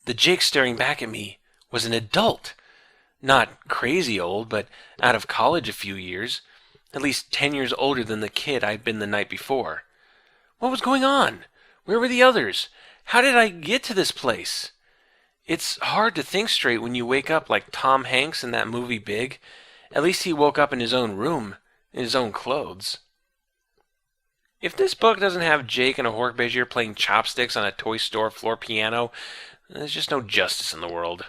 The Jake staring back at me was an adult. Not crazy old, but out of college a few years. At least 10 years older than the kid I'd been the night before. What was going on? Where were the others? How did I get to this place? It's hard to think straight when you wake up like Tom Hanks in that movie Big. At least he woke up in his own room, in his own clothes. If this book doesn't have Jake and a Hork-Bajir playing chopsticks on a toy store floor piano, there's just no justice in the world.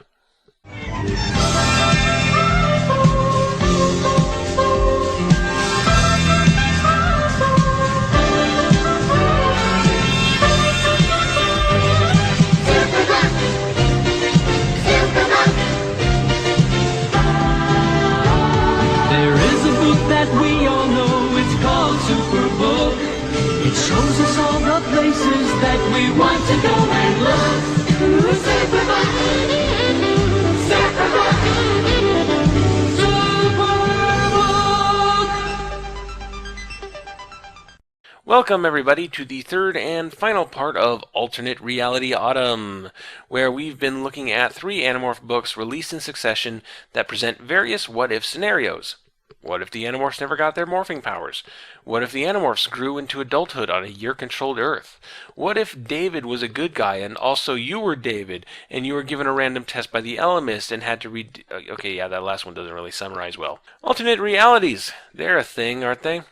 Shows us all the places that we want to go and look. Superbook! Welcome everybody to the third and final part of Alternate Reality Autumn, where we've been looking at 3 Animorph books released in succession that present various what-if scenarios. What if the Animorphs never got their morphing powers? What if the Animorphs grew into adulthood on a Yeerk-controlled Earth? What if David was a good guy and also you were David and you were given a random test by the Elemist and had to read... Okay, yeah, that last one doesn't really summarize well. Alternate realities. They're a thing, aren't they?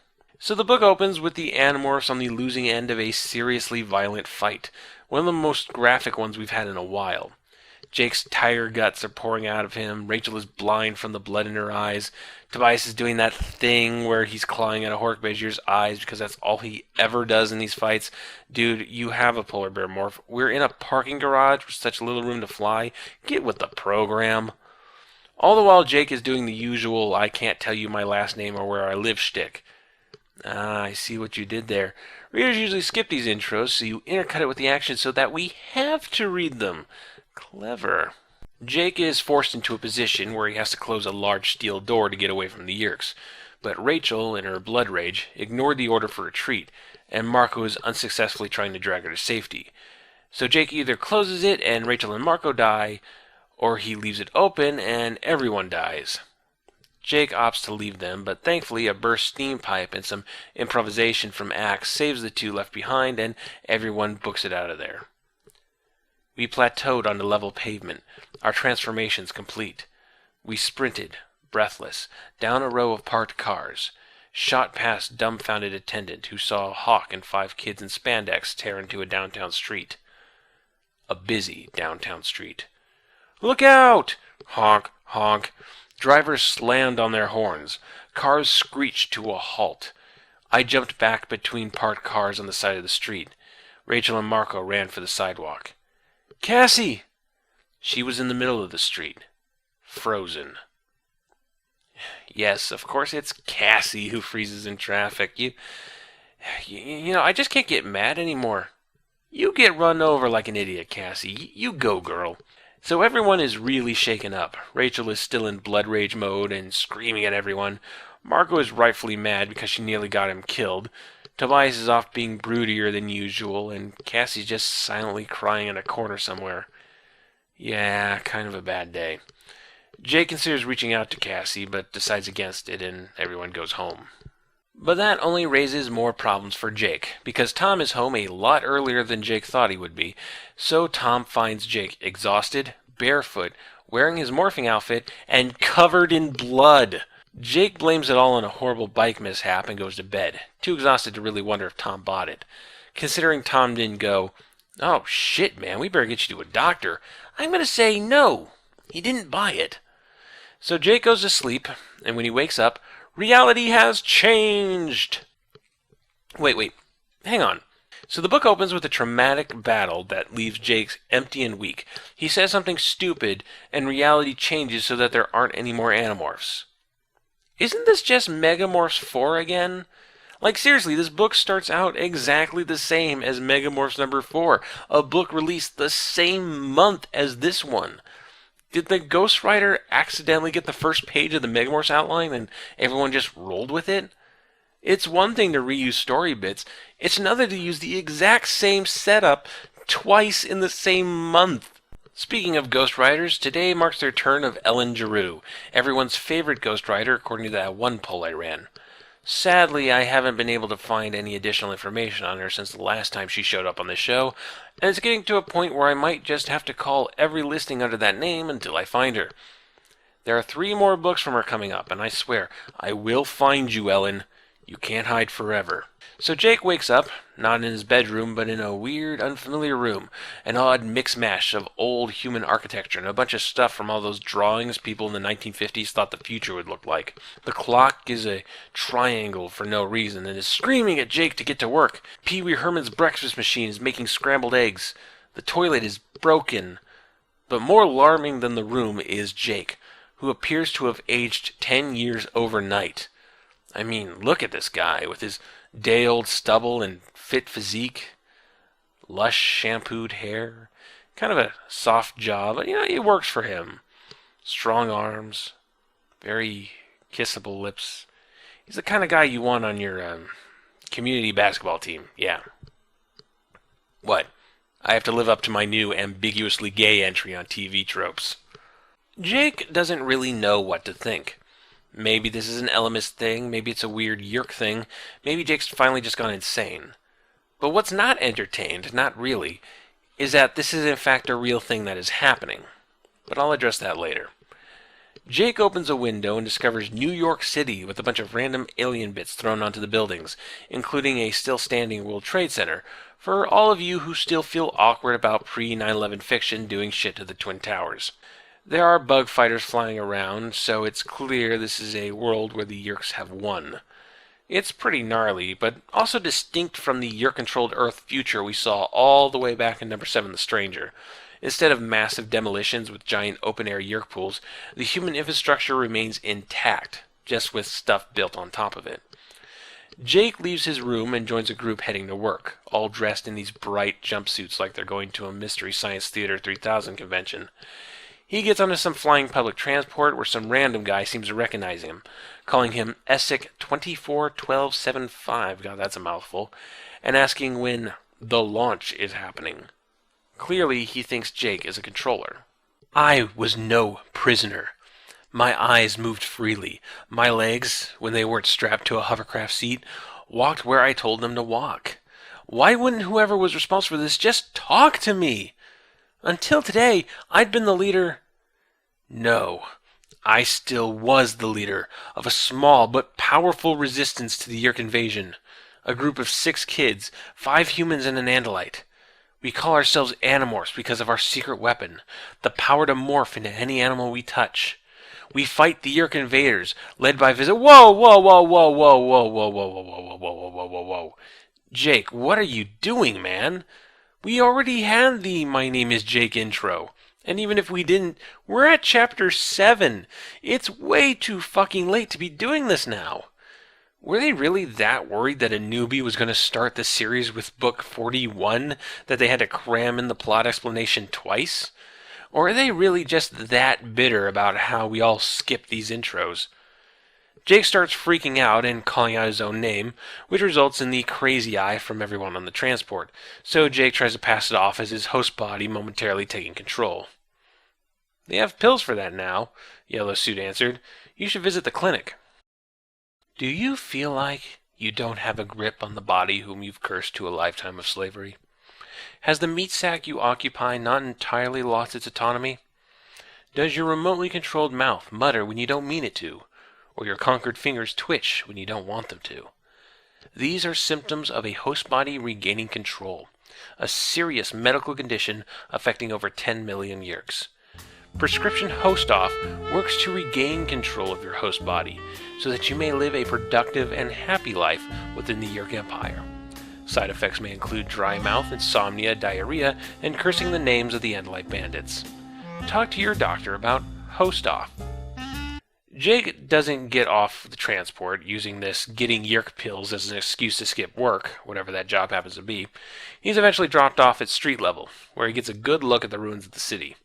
So the book opens with the Animorphs on the losing end of a seriously violent fight. One of the most graphic ones we've had in a while. Jake's tiger guts are pouring out of him. Rachel is blind from the blood in her eyes. Tobias is doing that thing where he's clawing at a Hork-Bajir's eyes because that's all he ever does in these fights. Dude, you have a polar bear morph. We're in a parking garage with such little room to fly. Get with the program. All the while, Jake is doing the usual I can't tell you my last name or where I live shtick. I see what you did there. Readers usually skip these intros, so you intercut it with the action so that we have to read them. Clever. Jake is forced into a position where he has to close a large steel door to get away from the Yeerks, but Rachel, in her blood rage, ignored the order for retreat, and Marco is unsuccessfully trying to drag her to safety. So Jake either closes it and Rachel and Marco die, or he leaves it open and everyone dies. Jake opts to leave them, but thankfully a burst steam pipe and some improvisation from Axe saves the 2 left behind, and everyone books it out of there. We plateaued on the level pavement, our transformations complete. We sprinted, breathless, down a row of parked cars, shot past dumbfounded attendant who saw Hawk and 5 kids in spandex tear into a downtown street. A busy downtown street. Look out! Honk, honk. Drivers slammed on their horns. Cars screeched to a halt. I jumped back between parked cars on the side of the street. Rachel and Marco ran for the sidewalk. Cassie! She was in the middle of the street, frozen. Yes, of course it's Cassie who freezes in traffic. You know, I just can't get mad anymore. You get run over like an idiot, Cassie. You go, girl. So everyone is really shaken up. Rachel is still in blood rage mode and screaming at everyone. Marco is rightfully mad because she nearly got him killed. Tobias is off being broodier than usual, and Cassie's just silently crying in a corner somewhere. Yeah, kind of a bad day. Jake considers reaching out to Cassie, but decides against it, and everyone goes home. But that only raises more problems for Jake, because Tom is home a lot earlier than Jake thought he would be. So Tom finds Jake exhausted, barefoot, wearing his morphing outfit, and covered in blood. Jake blames it all on a horrible bike mishap and goes to bed, too exhausted to really wonder if Tom bought it. Considering Tom didn't go, "Oh shit, man, we better get you to a doctor," I'm going to say no, he didn't buy it. So Jake goes to sleep, and when he wakes up, reality has changed. Wait, hang on. So the book opens with a traumatic battle that leaves Jake empty and weak. He says something stupid, and reality changes so that there aren't any more Animorphs. Isn't this just Megamorphs 4 again? Like seriously, this book starts out exactly the same as Megamorphs number 4, a book released the same month as this one. Did the ghostwriter accidentally get the first page of the Megamorphs outline and everyone just rolled with it? It's one thing to reuse story bits, it's another to use the exact same setup twice in the same month. Speaking of Ghost Riders, today marks the return of Ellen Giroux, everyone's favorite Ghost Rider according to that one poll I ran. Sadly, I haven't been able to find any additional information on her since the last time she showed up on the show, and it's getting to a point where I might just have to call every listing under that name until I find her. There are 3 more books from her coming up, and I swear, I will find you, Ellen. You can't hide forever. So Jake wakes up, not in his bedroom, but in a weird, unfamiliar room, an odd mix-mash of old human architecture and a bunch of stuff from all those drawings people in the 1950s thought the future would look like. The clock is a triangle for no reason and is screaming at Jake to get to work. Pee Wee Herman's breakfast machine is making scrambled eggs. The toilet is broken. But more alarming than the room is Jake, who appears to have aged 10 years overnight. I mean, look at this guy with his day-old stubble and fit physique, lush shampooed hair, kind of a soft jaw, but it works for him. Strong arms, very kissable lips. He's the kind of guy you want on your community basketball team, yeah. What? I have to live up to my new ambiguously gay entry on TV tropes. Jake doesn't really know what to think. Maybe this is an Elemist thing, maybe it's a weird Yeerk thing, maybe Jake's finally just gone insane. But what's not entertained, not really, is that this is in fact a real thing that is happening. But I'll address that later. Jake opens a window and discovers New York City with a bunch of random alien bits thrown onto the buildings, including a still-standing World Trade Center, for all of you who still feel awkward about pre-9/11 fiction doing shit to the Twin Towers. There are bug fighters flying around, so it's clear this is a world where the Yeerks have won. It's pretty gnarly, but also distinct from the Yeerk-controlled Earth future we saw all the way back in number 7, The Stranger. Instead of massive demolitions with giant open-air Yeerk pools, the human infrastructure remains intact, just with stuff built on top of it. Jake leaves his room and joins a group heading to work, all dressed in these bright jumpsuits like they're going to a Mystery Science Theater 3000 convention. He gets onto some flying public transport where some random guy seems to recognize him, calling him ESIC 241275, God, that's a mouthful, and asking when the launch is happening. Clearly, he thinks Jake is a controller. I was no prisoner. My eyes moved freely. My legs, when they weren't strapped to a hovercraft seat, walked where I told them to walk. Why wouldn't whoever was responsible for this just talk to me? Until today, I'd been the leader. No, I still was the leader of a small but powerful resistance to the Yeerk invasion. A group of 6 kids, 5 humans and an Andalite. We call ourselves Animorphs because of our secret weapon, the power to morph into any animal we touch. We fight the Yeerk invaders, led by Whoa, whoa, whoa, whoa, whoa, whoa, whoa, whoa, whoa, whoa, whoa, whoa, whoa, whoa, whoa. Jake, what are you doing, man? We already had the My Name is Jake intro. And even if we didn't, we're at chapter 7. It's way too fucking late to be doing this now. Were they really that worried that a newbie was going to start the series with book 41 that they had to cram in the plot explanation twice? Or are they really just that bitter about how we all skip these intros? Jake starts freaking out and calling out his own name, which results in the crazy eye from everyone on the transport, so Jake tries to pass it off as his host body momentarily taking control. They have pills for that now, Yellow Suit answered. You should visit the clinic. Do you feel like you don't have a grip on the body whom you've cursed to a lifetime of slavery? Has the meat sack you occupy not entirely lost its autonomy? Does your remotely controlled mouth mutter when you don't mean it to? Or your conquered fingers twitch when you don't want them to? These are symptoms of a host body regaining control, a serious medical condition affecting over 10 million Yeerks. Prescription Host Off works to regain control of your host body so that you may live a productive and happy life within the Yeerk Empire. Side effects may include dry mouth, insomnia, diarrhea, and cursing the names of the Andalite bandits. Talk to your doctor about Host Off. Jake doesn't get off the transport using this getting Yeerk pills as an excuse to skip work, whatever that job happens to be. He's eventually dropped off at street level, where he gets a good look at the ruins of the city.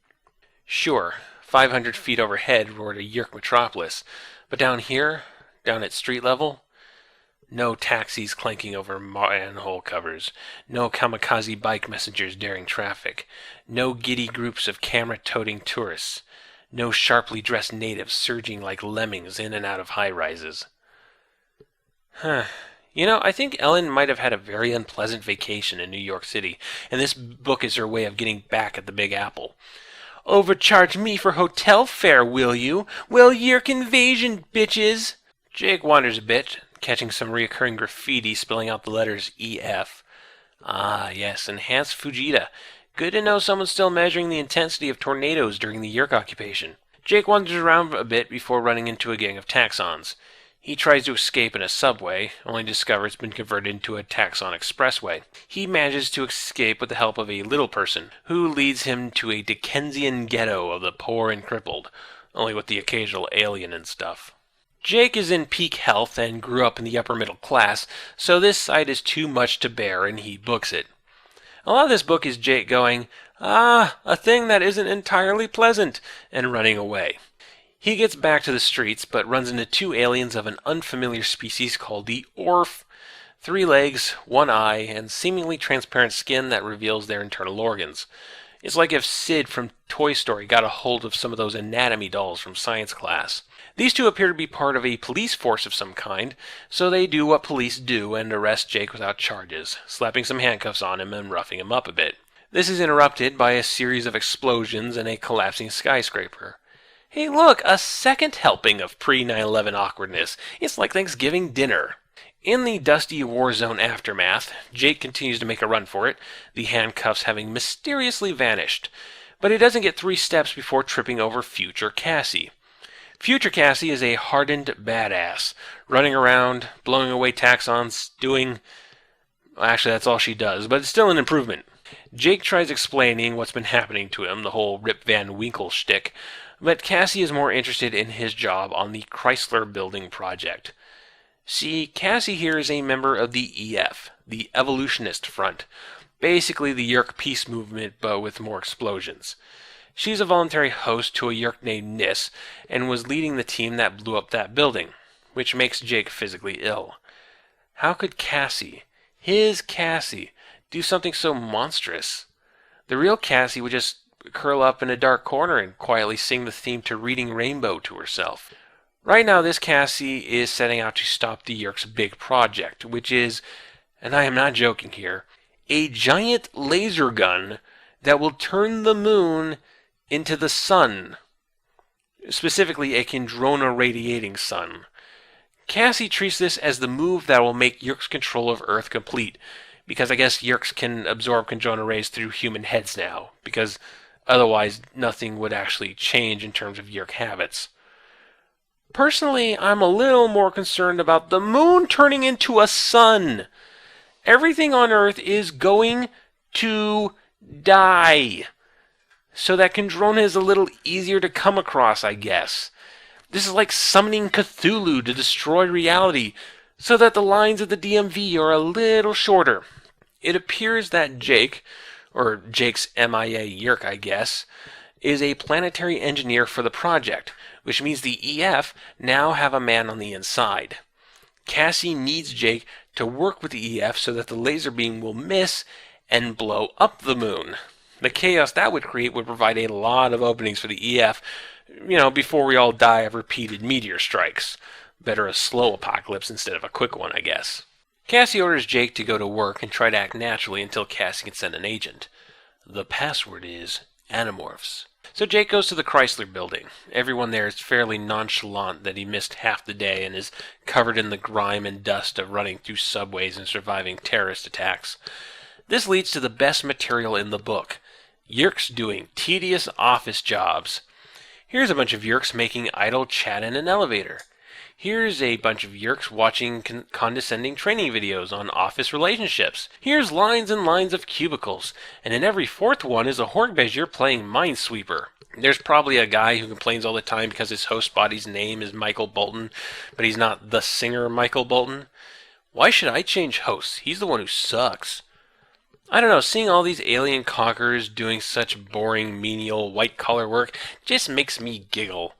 Sure, 500 feet overhead roared a Yeerk metropolis, but down here, down at street level, No taxis clanking over manhole covers. No kamikaze bike messengers daring traffic. No giddy groups of camera-toting tourists. No sharply dressed natives surging like lemmings in and out of high-rises. I think Ellen might have had a very unpleasant vacation in New York City, and this book is her way of getting back at the Big Apple. Overcharge me for hotel fare, will you? Well, Yeerk invasion, bitches! Jake wanders a bit, catching some reoccurring graffiti spelling out the letters EF. Ah, yes, enhanced Fujita. Good to know someone's still measuring the intensity of tornadoes during the Yeerk occupation. Jake wanders around a bit before running into a gang of taxons. He tries to escape in a subway, only to discover it's been converted into a taxon expressway. He manages to escape with the help of a little person, who leads him to a Dickensian ghetto of the poor and crippled, only with the occasional alien and stuff. Jake is in peak health and grew up in the upper middle class, so this sight is too much to bear and he books it. A lot of this book is Jake going, a thing that isn't entirely pleasant, and running away. He gets back to the streets, but runs into two aliens of an unfamiliar species called the Orf. 3 legs, 1 eye, and seemingly transparent skin that reveals their internal organs. It's like if Sid from Toy Story got a hold of some of those anatomy dolls from science class. These two appear to be part of a police force of some kind, so they do what police do and arrest Jake without charges, slapping some handcuffs on him and roughing him up a bit. This is interrupted by a series of explosions and a collapsing skyscraper. Hey look, a second helping of pre-9/11 awkwardness. It's like Thanksgiving dinner. In the dusty war zone aftermath, Jake continues to make a run for it, the handcuffs having mysteriously vanished. But he doesn't get 3 steps before tripping over Future Cassie. Future Cassie is a hardened badass, running around, blowing away taxons, Actually, that's all she does, but it's still an improvement. Jake tries explaining what's been happening to him, the whole Rip Van Winkle shtick, but Cassie is more interested in his job on the Chrysler Building project. See, Cassie here is a member of the EF, the evolutionist front, basically the Yeerk peace movement, but with more explosions. She's a voluntary host to a Yeerk named Nis, and was leading the team that blew up that building, which makes Jake physically ill. How could Cassie, his Cassie, do something so monstrous? The real Cassie would just curl up in a dark corner and quietly sing the theme to Reading Rainbow to herself. Right now, this Cassie is setting out to stop the Yeerks' big project, which is, and I am not joking here, a giant laser gun that will turn the moon into the sun. Specifically, a Kandrona-radiating sun. Cassie treats this as the move that will make Yeerks' control of Earth complete, because I guess Yeerks can absorb Kandrona rays through human heads now, because otherwise nothing would actually change in terms of Yeerk habits. Personally, I'm a little more concerned about the moon turning into a sun. Everything on Earth is going to die. So that Kandrona is a little easier to come across, I guess. This is like summoning Cthulhu to destroy reality, so that the lines of the DMV are a little shorter. It appears that Jake, or Jake's MIA Yeerk, I guess, is a planetary engineer for the project, which means the EF now have a man on the inside. Cassie needs Jake to work with the EF so that the laser beam will miss and blow up the moon. The chaos that would create would provide a lot of openings for the EF, before we all die of repeated meteor strikes. Better a slow apocalypse instead of a quick one, I guess. Cassie orders Jake to go to work and try to act naturally until Cassie can send an agent. The password is Animorphs. So Jake goes to the Chrysler Building. Everyone there is fairly nonchalant that he missed half the day and is covered in the grime and dust of running through subways and surviving terrorist attacks. This leads to the best material in the book. Yeerks doing tedious office jobs. Here's a bunch of Yeerks making idle chat in an elevator. Here's a bunch of Yeerks watching condescending training videos on office relationships. Here's lines and lines of cubicles, and in every 4th one is a Hornbezier playing Minesweeper. There's probably a guy who complains all the time because his host body's name is Michael Bolton, but he's not the singer Michael Bolton. Why should I change hosts? He's the one who sucks. I don't know, seeing all these alien conquerors doing such boring, menial, white-collar work just makes me giggle.